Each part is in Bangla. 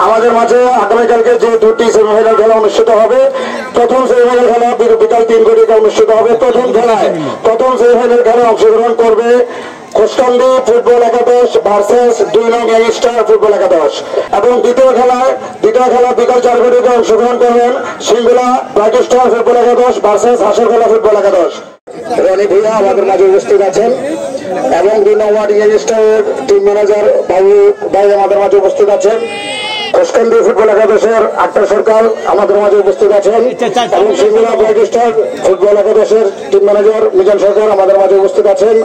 আমাদের মাঝে আগামীকালকে যে দুটি সেমিফাইনাল খেলা অনুষ্ঠিত হবে। প্রথম সেমিফাইনাল খেলা বিকাল 3 ঘটিকা অনুষ্ঠিত হবে। প্রথম সেমিফাইনাল খেলায় অংশগ্রহণ করবে কোস্টান্ডি ফুটবল একাদশ ভার্সেস 2 নং গ্যাংস্টার ফুটবল একাদশ এবং দ্বিতীয় খেলা বিকাল 4 ঘটিকা অংশগ্রহণ করবেন সিঙ্গুলা ব্ল্যাক স্টার ফুটবল একাদশ ভার্সেস হাসরখোলা ফুটবল একাদশ। রনি ভূঁইয়া আমাদের মাঝে উপস্থিত আছেন এবং 2 নং ওয়ার্ড গ্যাংস্টারের টিম ম্যানেজার ভাই আমাদের মাঝে উপস্থিত আছেন। কোস্টান্ডি ফুটবল একাদশের আক্তার সরকার আমাদের মাঝে উপস্থিত আছেন এবং সিঙ্গুলা ব্ল্যাক স্টার ফুটবল একাদশের টিম ম্যানেজার মিজান সরকার আমাদের মাঝে উপস্থিত আছেন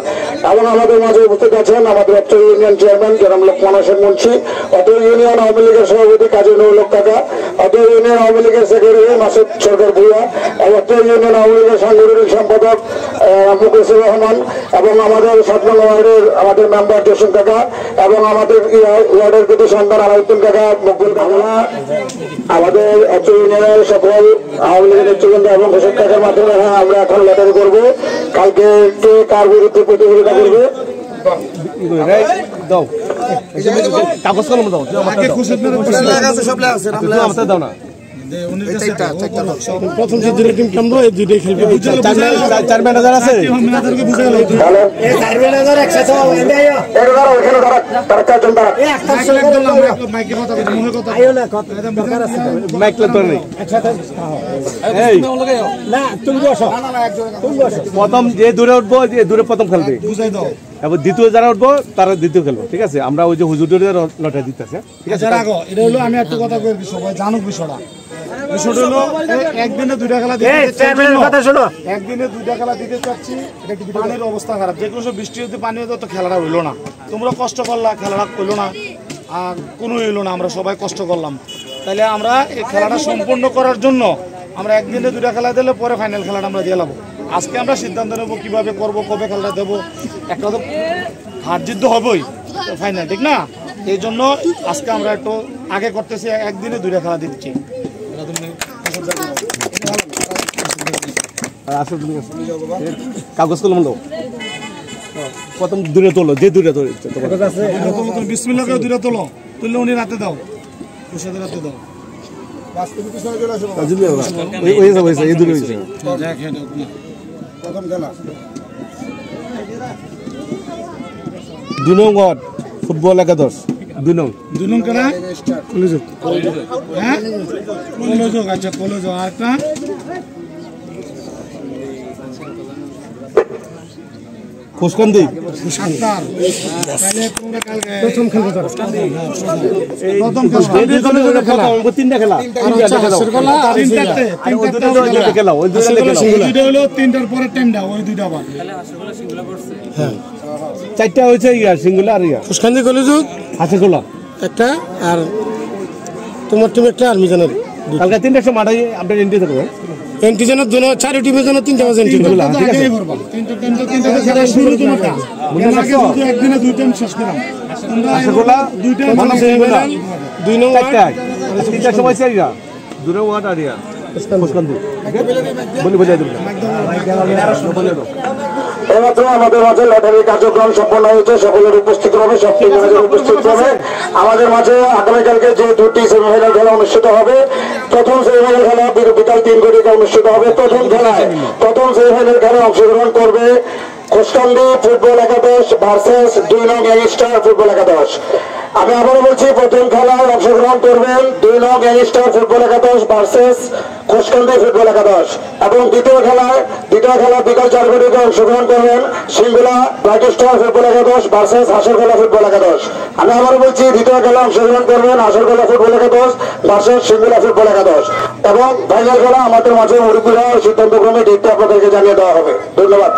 এবং আমাদের মাঝে উপস্থিত আছেন আমাদের অত্র ইউনিয়ন চেয়ারম্যান জনাব লোকমান হোসেন মুন্সি, অত্র ইউনিয়ন আওয়ামী লীগের সভাপতি কাজী নুরুল হক কাকা, অত্র ইউনিয়ন আওয়ামী লীগের সেক্রেটারি মাসুদ সরকার ভূঁইয়া, অত্র ইউনিয়ন আওয়ামী লীগের সাংগঠনিক সম্পাদক মুখলিসুর রহমান এবং আমাদের 7 নং ওয়ার্ডের আমাদের মেম্বার জসিম কাকা এবং আমাদের ওয়ার্ডের প্রতি সন্তান আলাউদ্দিন কাকা মকবুল কাকা, আমাদের অত্র ইউনিয়নের সকল আওয়ামী লীগের নেতৃবৃন্দ এবং ঘোষক কাকার মাধ্যমে আমরা এখন লটারি করবো কালকে কে কার বিরুদ্ধে প্রতিযোগিতা করবে। কাগজ কলম দাও দাও না প্রথম যে দুটো টিম খেলবো এই দুইটাই খেলবে। 4 ম্যানেজার আছে প্রথম যে দূরে উঠবো যে দূরে প্রথম খেলবে এবং দ্বিতীয় যারা উঠবো তারা দ্বিতীয় খেলবো। ঠিক আছে, আমরা ওই যে হুজুরের লটারি দিতেছে। ঠিক আছে, এটা হলো আমি একটা কথা কই সবাই জানুক বিষয়টা। একদিনে 2টা খেলা একদিনে 2টা খেলা দিতে চাচ্ছি। পানির অবস্থা খারাপ, যে কোনো বৃষ্টি যদি পানি হতো তো খেলাটা হইলো না। তোমরা কষ্ট করলা, খেলাটা হইলো না, আর কোনো হইলো না, আমরা সবাই কষ্ট করলাম। তাহলে আমরা এই খেলাটা সম্পূর্ণ করার জন্য আমরা একদিনে 2টা খেলা দিলে পরে ফাইনাল খেলাটা আমরা দিয়ে নেবো। আজকে আমরা সিদ্ধান্ত নেবো কিভাবে করবো, কবে খেলাটা দেবো। একটা তো হার জিত হবেই ফাইনাল, ঠিক না? এই জন্য আজকে আমরা একটু আগে করতেছি, একদিনে 2টা খেলা দিচ্ছি। কাগজ কলম দাও, প্রথম দূরে তোলো, যে দূরে তোলো বিসমিল্লাহ করে দূরে তোলো, তুললে উনি রাতে দাও, রাতে দাও। দুই নং ওয়ার্ড ফুটবল একাদশ 2 নং কেনা কলেজ। হ্যাঁ কলেজ, আচ্ছা কলেজ। আর একটা কোস্টান্ডি প্রথম খেলা, তিনটা খেলা, 3টার পরের টাইমটা ওই 2টা বার। হ্যাঁ 4টা হয়েছে সিঙ্গুলা আর কোস্টান্ডি কলেজ হাসিখোলা একটা, আর তোমার টিম একটা আর মিজানের। কালকে 3টার সময় মাঠে আপনার এন্ট্রি থাকবে। এন্ট্রি জন্য 4 টিমের জন্য 3টা বাজে এন্ট্রি করলাম। ঠিক আছে, একদিনে 2 টাইম শেষ করলাম। হাসিখোলা 2টা 2 নং 3টার সময় চাইরা 2 নং ওয়ার্ড আরিয়া কোস্টান্ডি বলে দেব। এইমাত্র আমাদের মাঝে লটারি কার্যক্রম সম্পন্ন হয়েছে, সকলের উপস্থিত হবে, সব টিম ম্যানেজার উপস্থিত হবে। আমাদের মাঝে আগামীকালকে যে দুটি সেমিফাইনাল খেলা অনুষ্ঠিত হবে। প্রথম সেমিফাইনাল খেলা বিকাল 3 ঘটিকা অনুষ্ঠিত হবে। প্রথম সেমিফাইনাল খেলায় অংশগ্রহণ করবে কোস্টান্ডি ফুটবল একাদশ ভার্সেস 2 নং গ্যাংস্টার ফুটবল একাদশ। আমি আবারও বলছি, প্রথম খেলায় অংশগ্রহণ করবেন 2 নং গ্যাংস্টার ফুটবল একাদশ ভার্সেস কোস্টান্ডি ফুটবল একাদশ এবং দ্বিতীয় খেলা বিকাল 4 ঘটিকা অংশগ্রহণ করবেন সিঙ্গুলা ব্ল্যাক স্টার ফুটবল একাদশ ভার্সেস হাসরখোলা ফুটবল একাদশ। আমি আবারও বলছি, দ্বিতীয় খেলা অংশগ্রহণ করবেন হাসরখোলা ফুটবল একাদশ ভার্সেস সিঙ্গুলা ফুটবল একাদশ এবং ফাইনাল খেলা আমাদের মাঝে মুরব্বীরা সিদ্ধান্তক্রমে ডেটটা আপনাদেরকে জানিয়ে দেওয়া হবে। ধন্যবাদ।